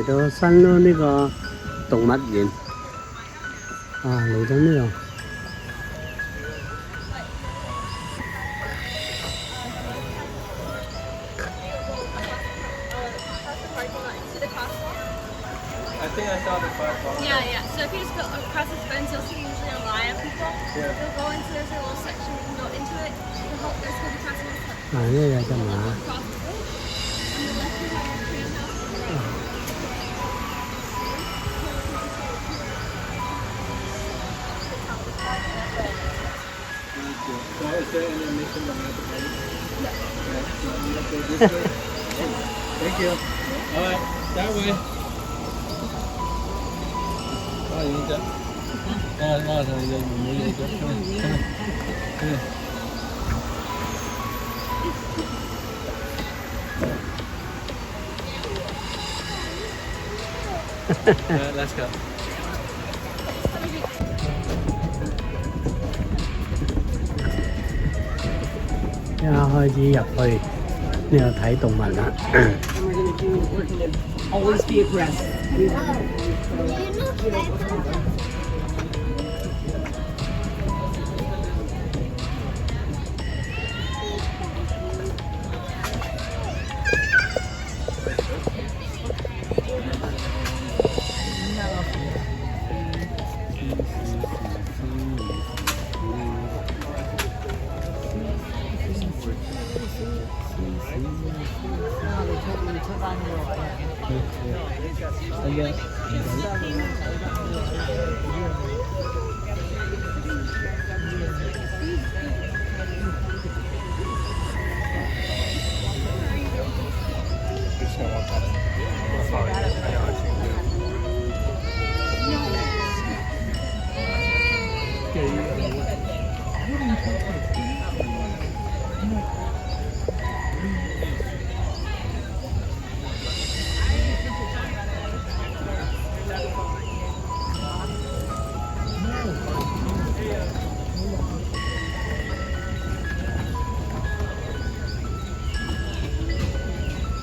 嚟到新咯呢個動物園啊，嚟到呢度。think I saw the car. Yeah, yeah. So if you just go across this fence, you'll see usually a line of people. Yeah. They'll go into there's a little section. You can go into it. The whole there's going to be passing this. 啊，呢個係隻馬。 Across the road. On the left, you have a tree house. On the right. So is there any mission that we have to pay? Yeah. This way? Thank you. All right, that way. Oh, you need that? No, you need that. Come on. Come on. Let's go. 而家開始入去呢度睇動物啦。Always be aggressive.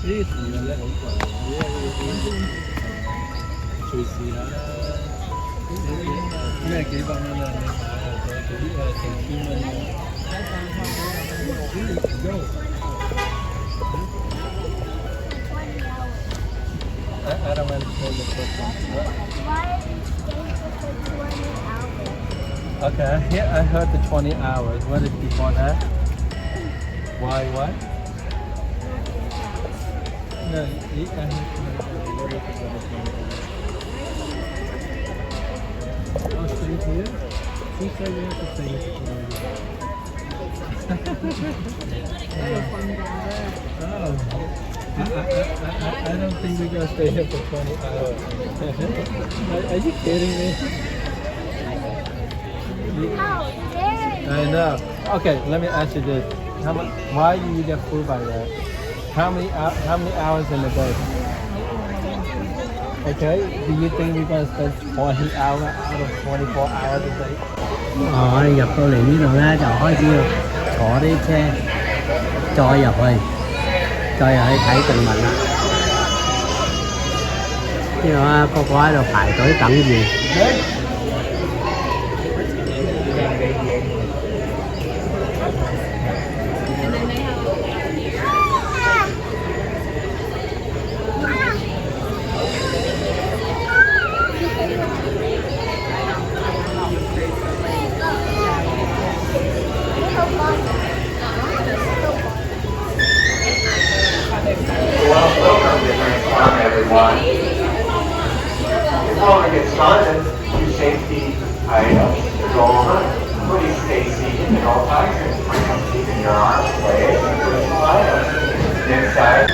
This is the little one.隨時啦，咩幾百蚊啊？嗰啲成千蚊啊！I don't understand the question. Okay, yeah, I heard the 20 hours. What is before that? Why? What? No, I'll stay here. He said we have to stay here. Oh. I don't think we're gonna stay here for 20 hours. Are you kidding me? I know. Okay, let me ask you this. Why do you get food by that? How many hours in a day? Okay, do you think we're going to spend 20 hours out of 24 hours a day? 我哋入到嚟呢度咧，就開始要坐啲車，再入去睇動物啦。呢度啊，個個喺度排隊等住。Everyone. Before we get started, two safety items to go over. Please stay seated at all times and keeping your arms raised and pushing items inside.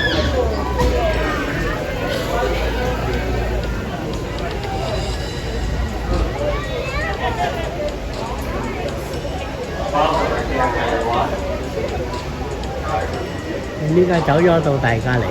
Welcome again, everyone. 呢家走咗到大家嚟啦。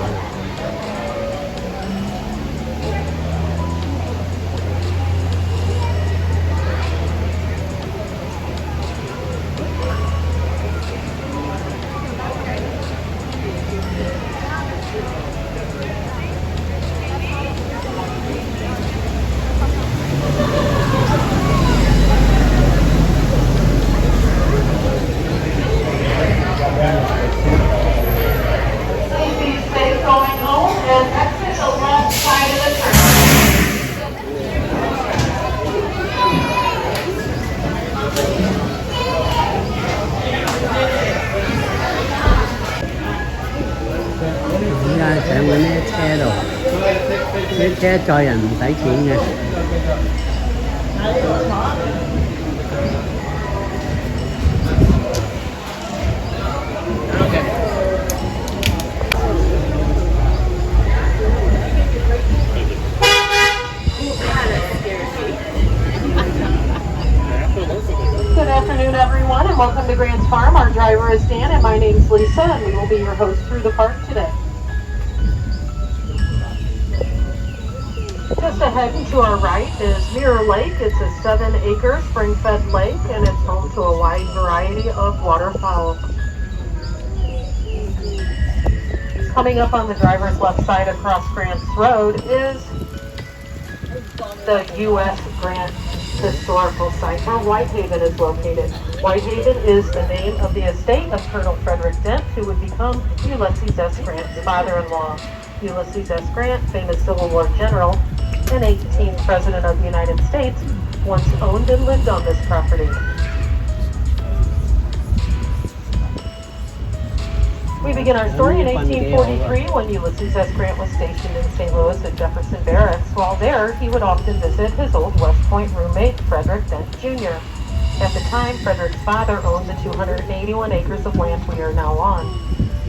Cái xe cho人唔使錢嘅。Good afternoon, everyone, and welcome to Grant's Farm. Our driver is Dan, and my name's Lisa, and we will be your host through the park today. Just ahead and to our right is Mirror Lake. It's a 7-acre spring-fed lake, and it's home to a wide variety of waterfowl. Coming up on the driver's left side across Grant's Road is the U.S. Grant Historical Site where Whitehaven is located. Whitehaven is the name of the estate of Colonel Frederick Dent, who would become Ulysses S. Grant's father-in-law. Ulysses S. Grant, famous Civil War general and 18th President of the United States, once owned and lived on this property. We begin our story in 1843 when Ulysses S. Grant was stationed in St. Louis at Jefferson Barracks. While there, he would often visit his old West Point roommate, Frederick Dent Jr. At the time, Frederick's father owned the 281 acres of land we are now on.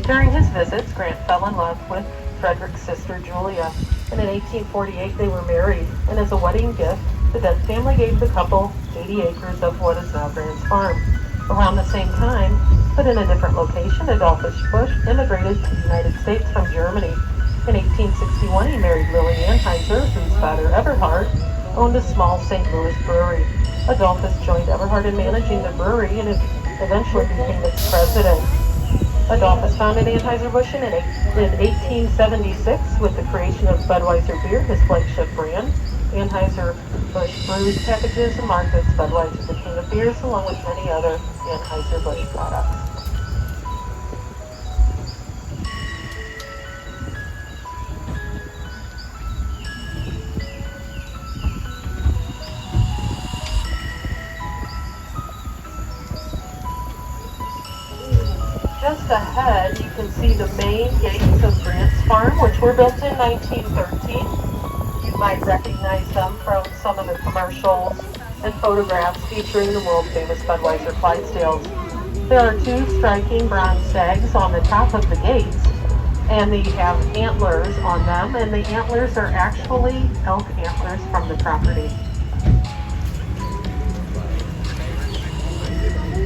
During his visits, Grant fell in love with Frederick's sister, Julia, and in 1848 they were married, and as a wedding gift, the Dent family gave the couple 80 acres of what is now Grant's Farm. Around the same time, but in a different location, Adolphus Busch immigrated to the United States from Germany. In 1861, he married Lily Anheuser, whose father, Eberhard, owned a small St. Louis brewery. Adolphus joined Eberhard in managing the brewery and eventually became its president. Adolphus founded Anheuser-Busch in 1876 with the creation of Budweiser beer, his flagship brand. Anheuser-Busch brews, packages, and markets Budweiser, the king of beers, along with many other Anheuser-Busch products. Just ahead, you can see the main gates of Grant's Farm, which were built in 1913. You might recognize them from some of the commercials and photographs featuring the world-famous Budweiser Clydesdales. There are two striking bronze stags on the top of the gates, and they have antlers on them, and the antlers are actually elk antlers from the property.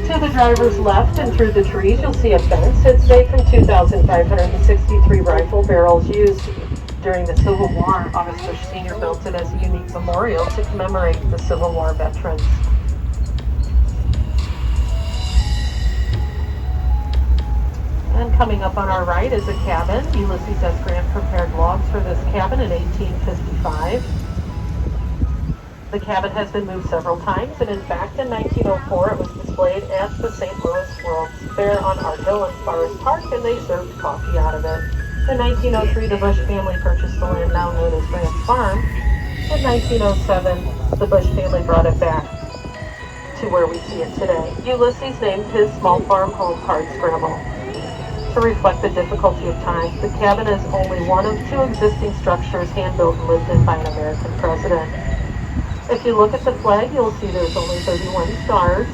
To the driver's left and through the trees, you'll see a fence. It's made from 2,563 rifle barrels used during the Civil War. August Busch Sr. built it as a unique memorial to commemorate the Civil War veterans. And coming up on our right is a cabin. Ulysses S. Grant prepared logs for this cabin in 1855. The cabin has been moved several times, and in fact, in 1904, it was displayed at the St. Louis World's Fair on Art Hill in Forest Park, and they served coffee out of it. In 1903, the Busch family purchased the land now known as Grant's Farm. In 1907, the Busch family brought it back to where we see it today. Ulysses named his small farm home Hardscrabble. To reflect the difficulty of times, the cabin is only one of two existing structures hand-built and lived in by an American president. If you look at the flag, you'll see there's only 31 stars,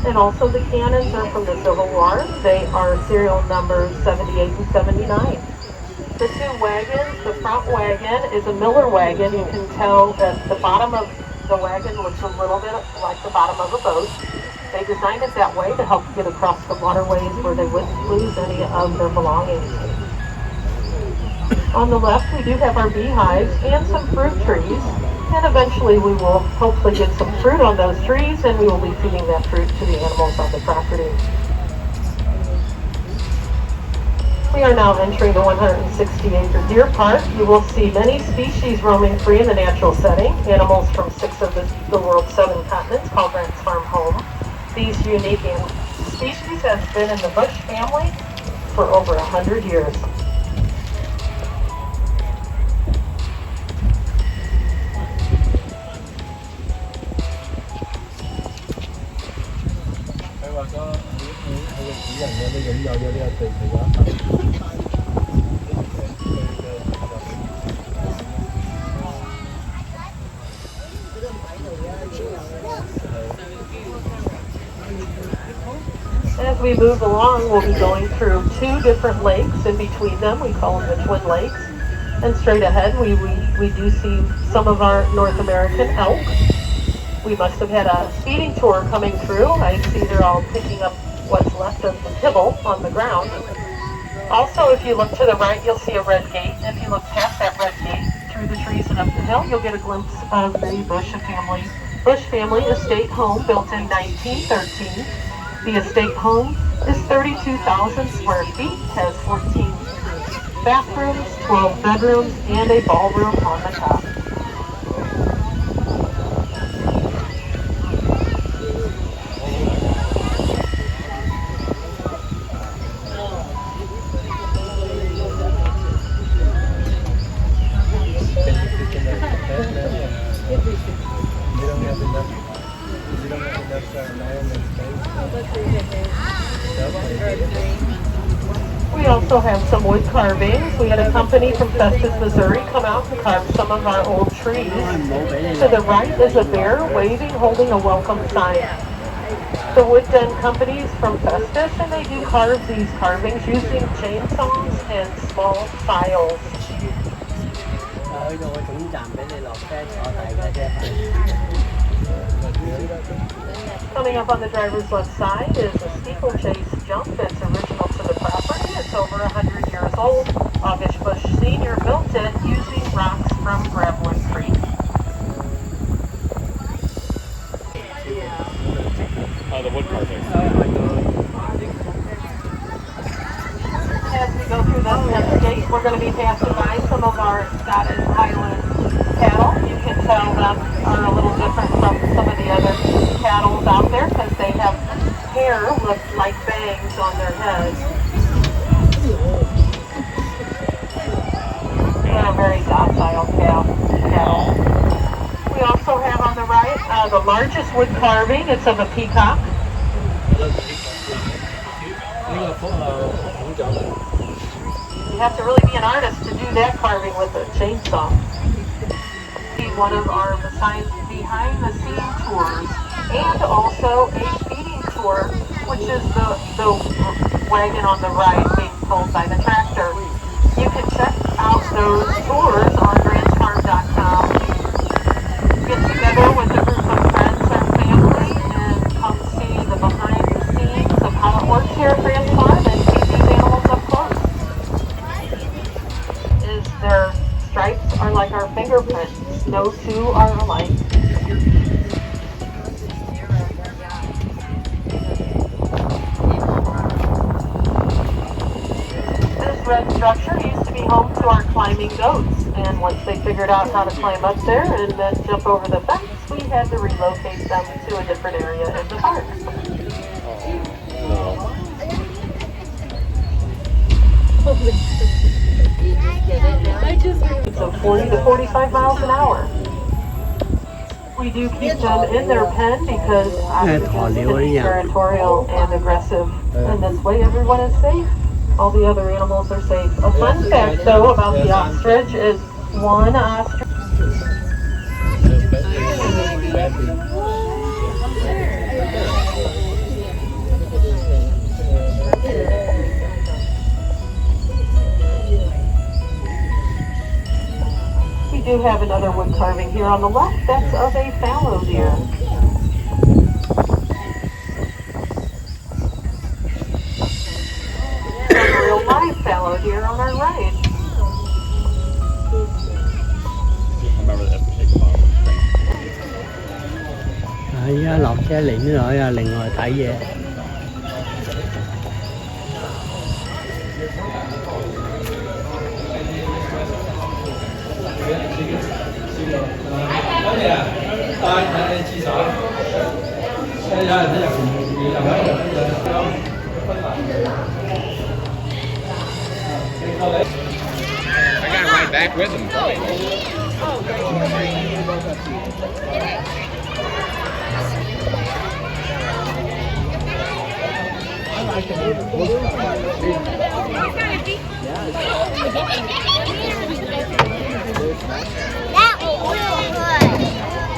and also the cannons are from the Civil War. They are serial numbers 78 and 79. The two wagons, the front wagon is a Miller wagon. You can tell that the bottom of the wagon looks a little bit like the bottom of a boat. They designed it that way to help get across the waterways where they wouldn't lose any of their belongings. On the left, we do have our beehives and some fruit trees. And eventually we will hopefully get some fruit on those trees, and we will be feeding that fruit to the animals on the property. We are now entering the 160-acre deer park. You will see many species roaming free in the natural setting. Animals from 6 of the world's 7 continents call Grant's Farm home. These unique species have been in the Busch family for over 100 years. we move along, we'll be going through two different lakes. In between them, we call them the Twin Lakes. And straight ahead, we do see some of our North American elk. We must have had a feeding tour coming through. I see they're all picking up what's left of the kibble on the ground. Also, if you look to the right, you'll see a red gate. If you look past that red gate, through the trees and up the hill, you'll get a glimpse of the Bush family estate home built in 1913. The estate home is 32,000 square feet, has 14 bathrooms, 12 bedrooms, and a ballroom on the top. We also have some wood carvings. We had a company from Festus, Missouri come out and carve some of our old trees. To the right is a bear waving, holding a welcome sign. The wood den companies from Festus, and they do carve these carvings using chainsaws and small files. Coming up on the driver's left side is a steeplechase jump that's original to the property. It's over 100 years old. August Bush Sr. built it using rocks from Gravelin Creek. The wood carving. As we go through the next gate, we're going to be passing by some of our Scottish Highland cattle. You can tell them are a little different from some of the other cattle out there because they have hair look like bangs on their heads. They're a very docile cattle. We also have on the right the largest wood carving. It's of a peacock. You have to really be an artist to do that carving with a chainsaw. One of our behind-the-scene tours, and also a feeding tour, which is the wagon on the right being pulled by the tractor. You can check out those tours on ranchfarm.com. Get together with a group of friends or family and come see the behind-the-scenes of how it works here at Ranch Farm and see these animals up close. Their stripes are like our fingerprints. No two are alike. This red structure used to be home to our climbing goats, and once they figured out how to climb up there and then jump over the fence, we had to relocate them to a different area in the park. So 40 to 45 miles an hour. We do keep them in their pen because ostriches can be territorial and aggressive, and this way everyone is safe. All the other animals are safe. A fun fact though about the ostrich is one ostrich. We do have another wood carving here on the left. That's of a fallow deer. A real live fallow deer on our right. Remember that big bottle. Lọt xe liền nữa rồi, liền ngồi tại về. I got right back with him. That was really good.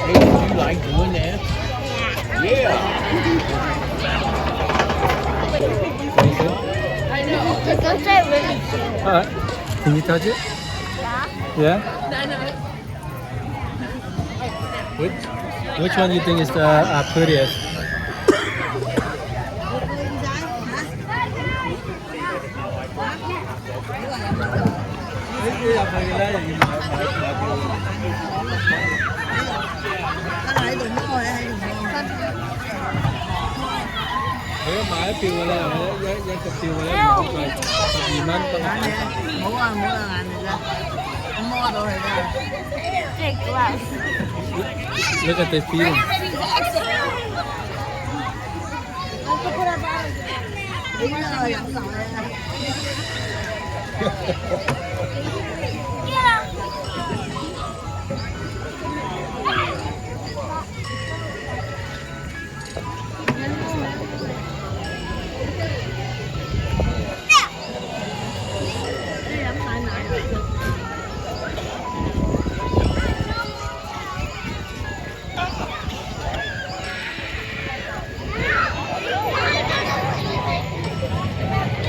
Hey, do you like doing that? Yeah. I know. It goes straight really cute. Alright. Can you touch it? Yeah? Yeah? I know. Which one do you think is the prettiest? Nếu mà cái phiêu lên là giá cái phiêu lên một rồi gì mình có ngại Big glass. look at the field.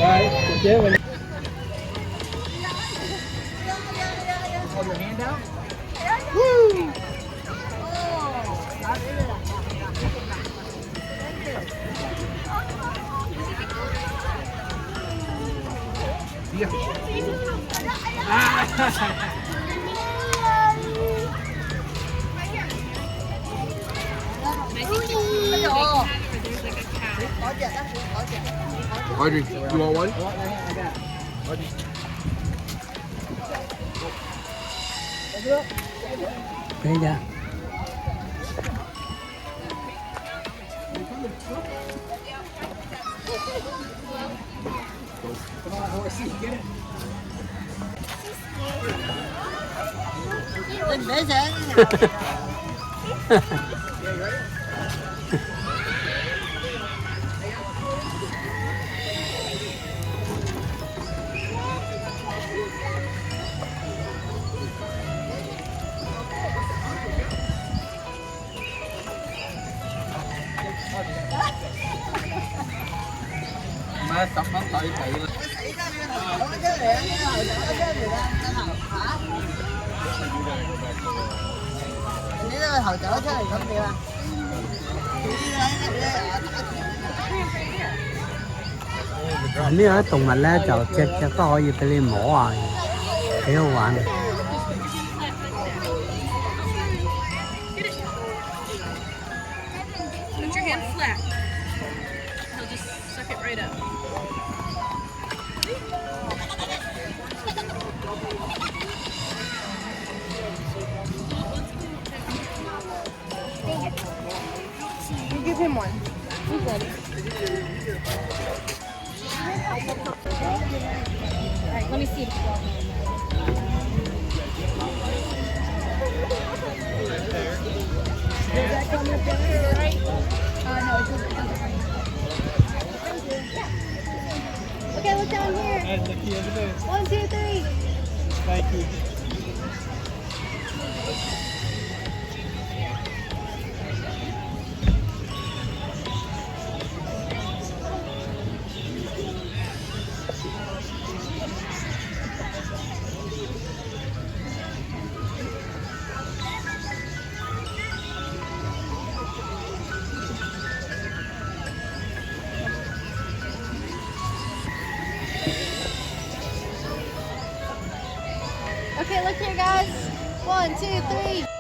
Rồi, chế mình. Audrey, you want one? Thế ra. Má sắp bắt tay bị lên. Hình như ở Tùng Mạch á, chắc có gì phải lên mổ rồi. Thấy không bạn? Put your hand flat. He'll just suck it right up. You give him one. He's ready. Alright, let me see. Does that come with the right? No, it doesn't. Okay, look down here. 1, 2, 3. Thank you. Okay, look here, guys. 1, 2, 3.